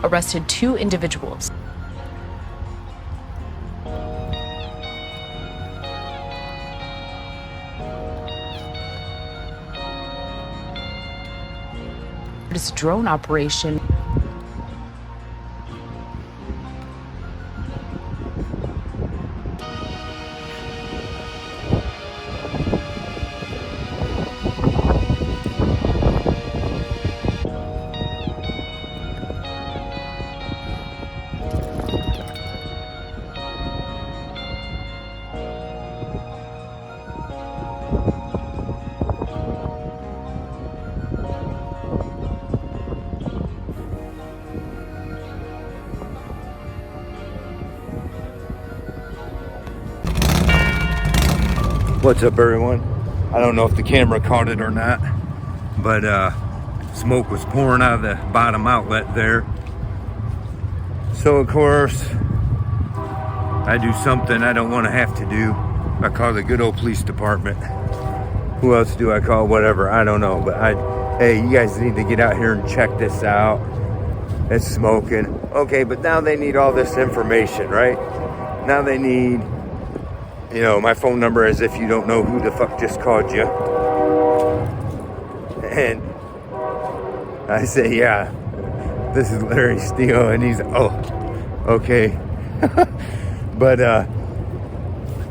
arrested 2 individuals. This drone operation. What's up, everyone? I don't know if the camera caught it or not, but smoke was pouring out of the bottom outlet there. So of course I do something I don't want to have to do. I call the good old police department. Who else do I call? Whatever, I don't know. But hey, you guys need to get out here and check this out. It's smoking. Okay, but now they need all this information, right? Now they need, you know, my phone number, as if you don't know who the fuck just called you. And I say, yeah, this is Larry Steele. And he's, oh, okay. But,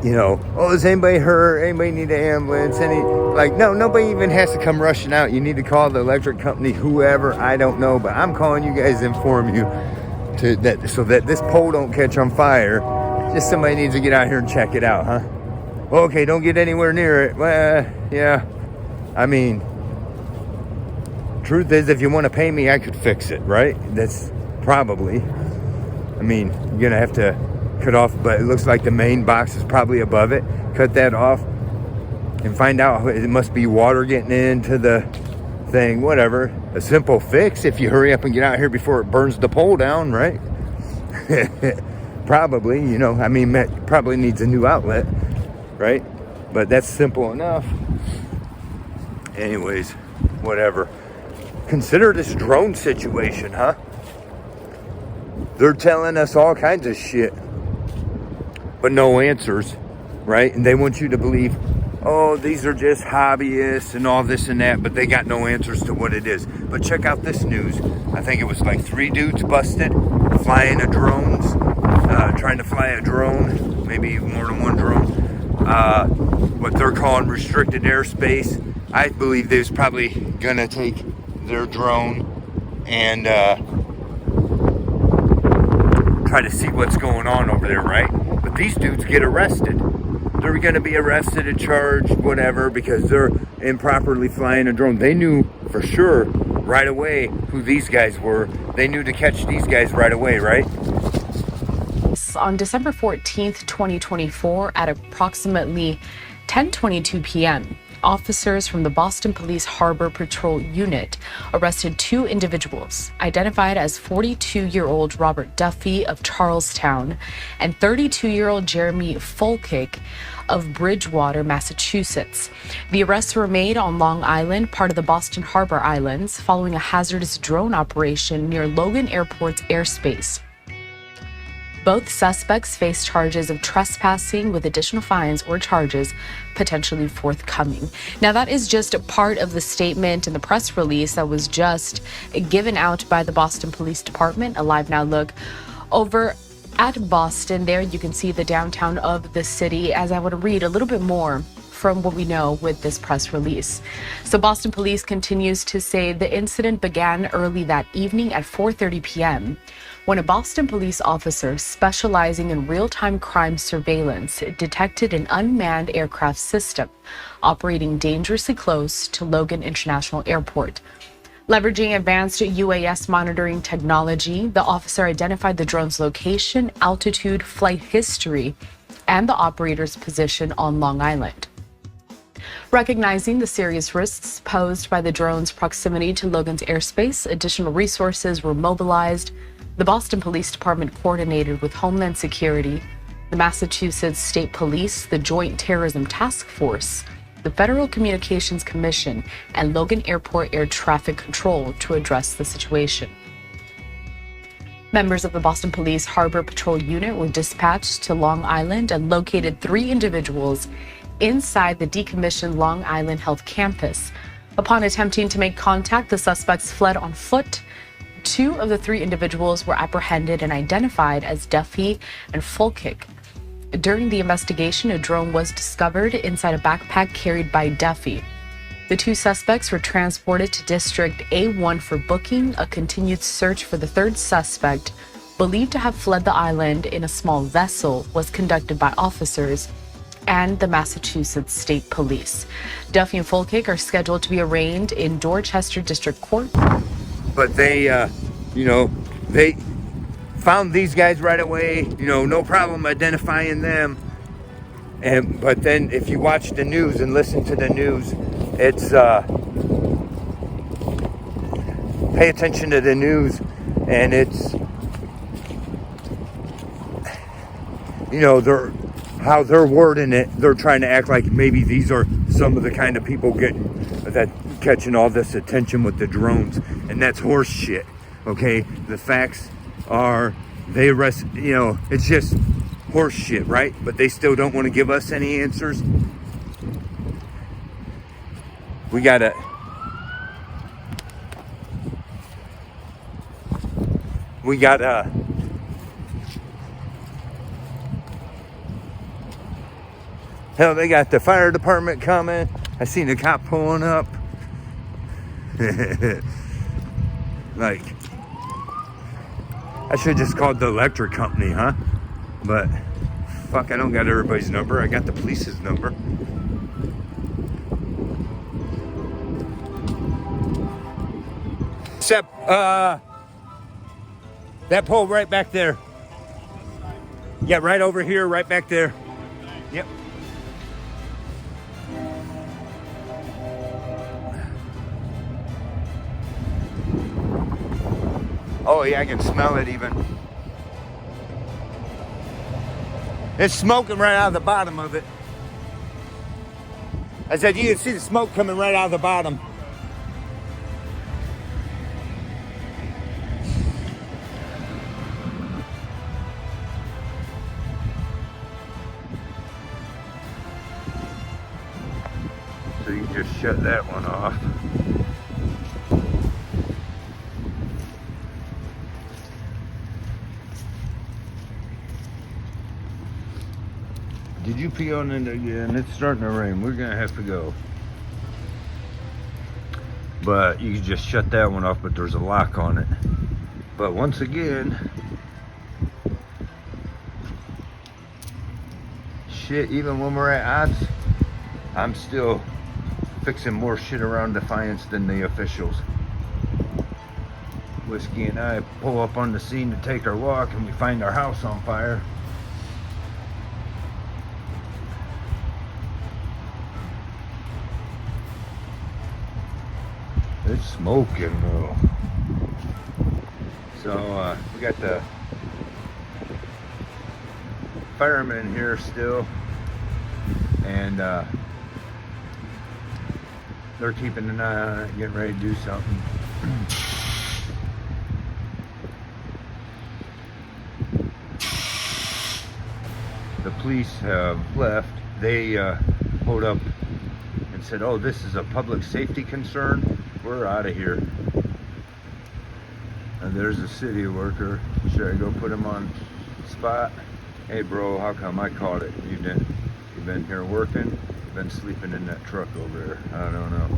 you know, oh, is anybody hurt? Anybody need an ambulance? No, nobody even has to come rushing out. You need to call the electric company, whoever, I don't know. But I'm calling you guys to inform you so that this pole don't catch on fire. Just somebody needs to get out here and check it out, huh? Well, okay, don't get anywhere near it. Well, yeah. I mean, truth is, if you want to pay me, I could fix it, right? That's probably. I mean, you're going to have to cut off, but it looks like the main box is probably above it. Cut that off and find out. It must be water getting into the thing, whatever. A simple fix if you hurry up and get out here before it burns the pole down, right? Probably, you know, I mean, it probably needs a new outlet, right? But that's simple enough. Anyways, whatever. Consider this drone situation, huh? They're telling us all kinds of shit, but no answers, right? And they want you to believe, oh, these are just hobbyists and all this and that, but they got no answers to what it is. But check out this news. I think it was like 3 dudes busted flying drones. Trying to fly a drone, maybe more than one drone, what they're calling restricted airspace. I believe they was probably gonna take their drone and try to see what's going on over there, right? But these dudes get arrested. They're gonna be arrested and charged, whatever, because they're improperly flying a drone. They knew for sure right away who these guys were. They knew to catch these guys right away, right? On December 14th, 2024, at approximately 10:22 p.m., officers from the Boston Police Harbor Patrol Unit arrested 2 individuals identified as 42-year-old Robert Duffy of Charlestown and 32-year-old Jeremy Folkick of Bridgewater, Massachusetts. The arrests were made on Long Island, part of the Boston Harbor Islands, following a hazardous drone operation near Logan Airport's airspace. Both suspects face charges of trespassing with additional fines or charges potentially forthcoming. Now, that is just a part of the statement and the press release that was just given out by the Boston Police Department. A live now look over at Boston. There you can see the downtown of the city, as I want to read a little bit more from what we know with this press release. So Boston Police continues to say the incident began early that evening at 4:30 p.m. when a Boston police officer specializing in real-time crime surveillance detected an unmanned aircraft system operating dangerously close to Logan International Airport. Leveraging advanced UAS monitoring technology, the officer identified the drone's location, altitude, flight history, and the operator's position on Long Island. Recognizing the serious risks posed by the drone's proximity to Logan's airspace, additional resources were mobilized. The Boston Police Department coordinated with Homeland Security, the Massachusetts State Police, the Joint Terrorism Task Force, the Federal Communications Commission, and Logan Airport Air Traffic Control to address the situation. Members of the Boston Police Harbor Patrol Unit were dispatched to Long Island and located 3 individuals inside the decommissioned Long Island Health Campus. Upon attempting to make contact, the suspects fled on foot. 2 of the 3 individuals were apprehended and identified as Duffy and Fulkick. During the investigation, a drone was discovered inside a backpack carried by Duffy. The 2 suspects were transported to District A1 for booking. A continued search for the 3rd suspect, believed to have fled the island in a small vessel, was conducted by officers and the Massachusetts State Police. Duffy and Fulkick are scheduled to be arraigned in Dorchester District Court. But they found these guys right away, no problem identifying them. But then if you watch the news and listen to the news, it's pay attention to the news, and it's how they're wording it. They're trying to act like maybe these are some of the kind of people catching all this attention with the drones, and that's horse shit. Okay, the facts are they arrest. It's just horse shit, right? But they still don't want to give us any answers. We gotta hell, they got the fire department coming. I seen a cop pulling up. Like, I should have just called the electric company, huh? But fuck, I don't got everybody's number. I got the police's number. Except that pole right back there. Yeah, right over here, right back there. Yep. Oh yeah, I can smell it even. It's smoking right out of the bottom of it. I said you can see the smoke coming right out of the bottom. So you just shut that one off. Did you pee on it again? It's starting to rain. We're gonna have to go. But you can just shut that one off, but there's a lock on it. But once again, shit, even when we're at odds, I'm still fixing more shit around Defiance than the officials. Whiskey and I pull up on the scene to take our walk, and we find our house on fire. It's smoking though. So we got the firemen here still, and they're keeping an eye on it, getting ready to do something. The police have left. They pulled up and said, "Oh, this is a public safety concern. We're out of here." And there's a city worker. Should I go put him on spot? Hey bro, how come I caught it? You've been here working? You've been sleeping in that truck over there. I don't know.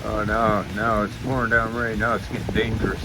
Oh, now it's pouring down rain. Now it's getting dangerous.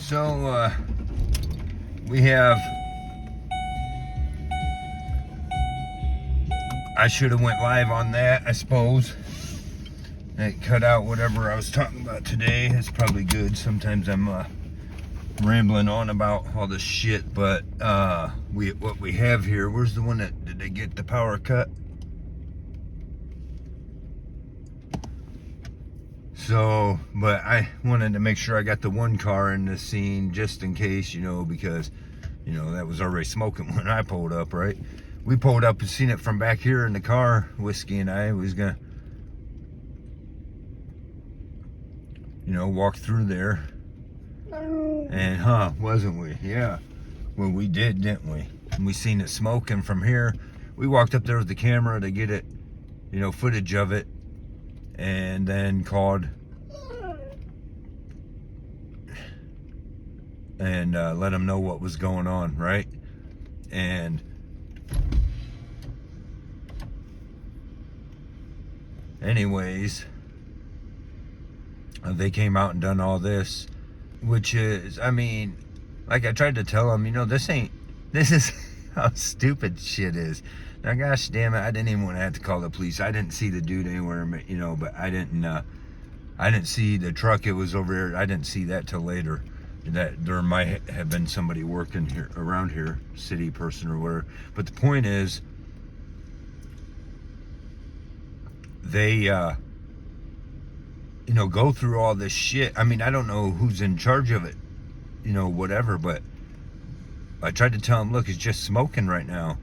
So, we have... I should have went live on that, I suppose. It cut out whatever I was talking about today. It's probably good. Sometimes I'm rambling on about all this shit, but what we have here, where's the one that, did they get the power cut? So, but I wanted to make sure I got the one car in the scene just in case, you know, because, you know, that was already smoking when I pulled up, right? We pulled up and seen it from back here in the car. Whiskey and I was gonna, you know, walk through there. And wasn't we? Yeah. Well, we did, didn't we? And we seen it smoking from here. We walked up there with the camera to get it, you know, footage of it, and then called and let them know what was going on, right? And anyways, they came out and done all this, which is, I mean, like I tried to tell them, you know, this is how stupid shit is. Now, gosh damn it, I didn't even want to have to call the police. I didn't see the dude anywhere, you know, but I didn't see the truck. It was over here. I didn't see that till later. That there might have been somebody working here, around here, city person or whatever. But the point is, they, you know, go through all this shit. I mean, I don't know who's in charge of it, you know, whatever, but I tried to tell them, look, it's just smoking right now.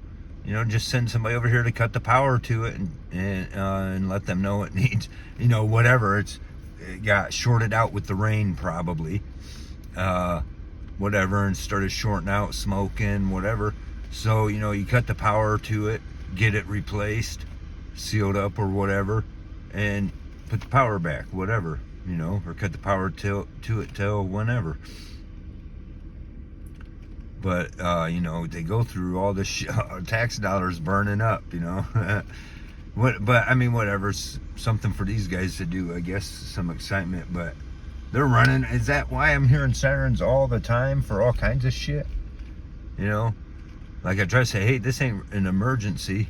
You know, just send somebody over here to cut the power to it and let them know it needs, you know, whatever. It got shorted out with the rain probably, whatever, and started shorting out, smoking, whatever. So, you know, you cut the power to it, get it replaced, sealed up or whatever, and put the power back, whatever, you know, or cut the power to it till whenever. But, you know, they go through all this shit, tax dollars burning up, you know. But, I mean, whatever, something for these guys to do, I guess, some excitement, but they're running. Is that why I'm hearing sirens all the time for all kinds of shit? You know, like I try to say, hey, this ain't an emergency.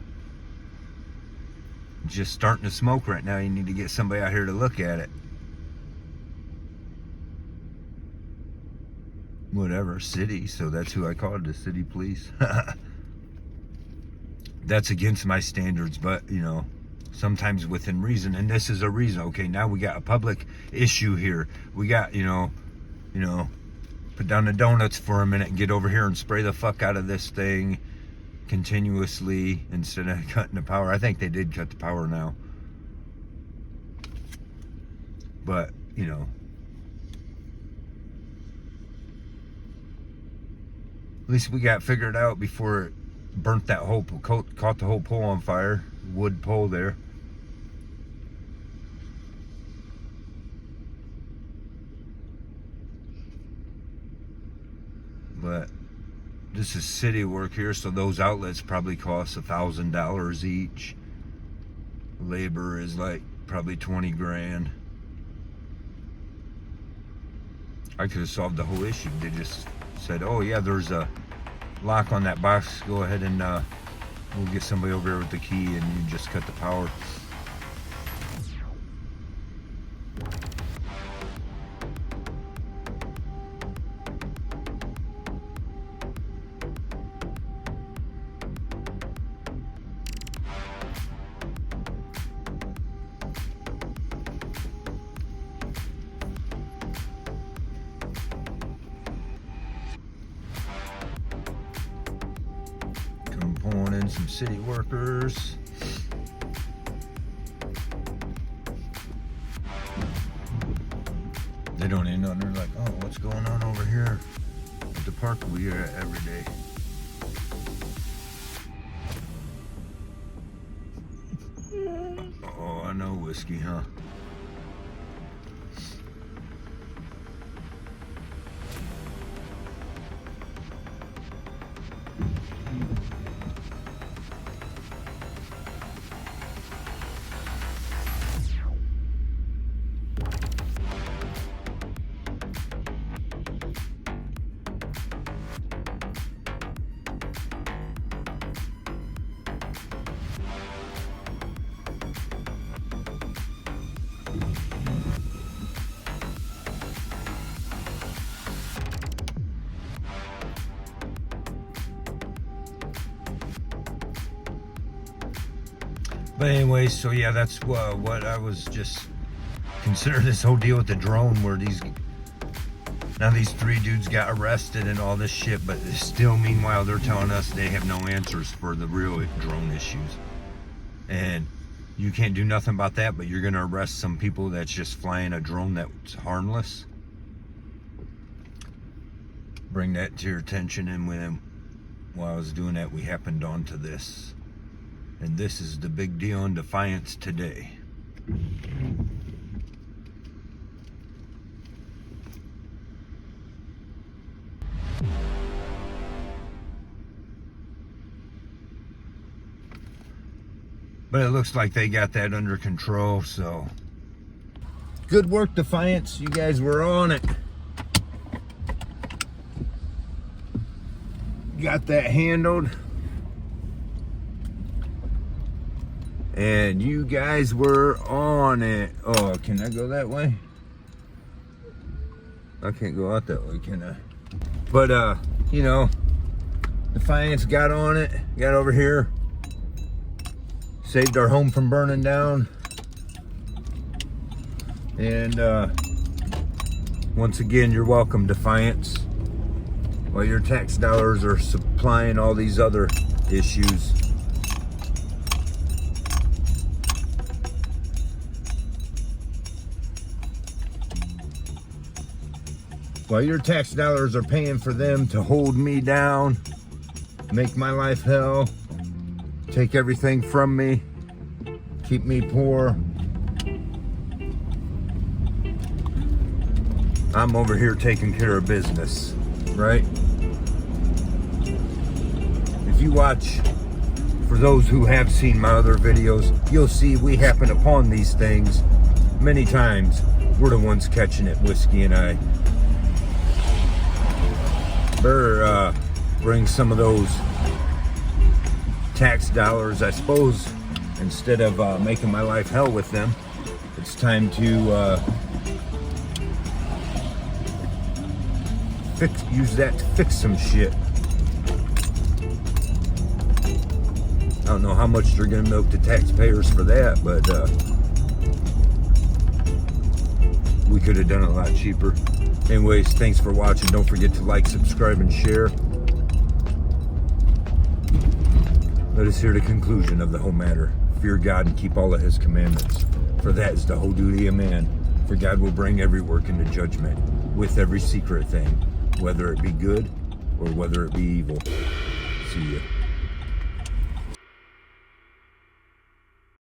It's just starting to smoke right now. You need to get somebody out here to look at it. Whatever, city, so that's who I called, the city police. That's against my standards, but, you know, sometimes within reason, and this is a reason. Okay, now we got a public issue here. We got, you know, put down the donuts for a minute and get over here and spray the fuck out of this thing continuously instead of cutting the power. I think they did cut the power now, but, you know, at least we got figured out before it burnt that whole, caught the whole pole on fire, wood pole there. But this is city work here, so those outlets probably cost $1,000 each. Labor is like probably 20 grand. I could have solved the whole issue. They just said, oh yeah, there's a lock on that box, go ahead and we'll get somebody over here with the key and you just cut the power. Pulling in some city workers. They don't even know. They're like, oh, what's going on over here at the park we are at every day? Oh, I know whiskey, huh? But anyways, so yeah, that's what I was just consider this whole deal with the drone, where these 3 dudes got arrested and all this shit, but still, meanwhile, they're telling us they have no answers for the real drone issues. And you can't do nothing about that, but you're gonna arrest some people that's just flying a drone that's harmless. Bring that to your attention, and while I was doing that, we happened onto this. And this is the big deal in Defiance today. But it looks like they got that under control, so. Good work, Defiance. You guys were on it. Got that handled. And you guys were on it. Oh, can I go that way? I can't go out that way, can I? But, you know, Defiance got on it, got over here, saved our home from burning down. And, once again, you're welcome, Defiance. While your tax dollars are supplying all these other issues. While your tax dollars are paying for them to hold me down, make my life hell, take everything from me, keep me poor, I'm over here taking care of business, right? If you watch, for those who have seen my other videos, you'll see we happen upon these things many times. We're the ones catching it, Whiskey and I. Better bring some of those tax dollars, I suppose, instead of making my life hell with them. It's time to use that to fix some shit. I don't know how much they're gonna milk the taxpayers for that, but we could have done it a lot cheaper. Anyways, thanks for watching. Don't forget to like, subscribe, and share. Let us hear the conclusion of the whole matter. Fear God and keep all of his commandments, for that is the whole duty of man. For God will bring every work into judgment, with every secret thing, whether it be good or whether it be evil. See ya.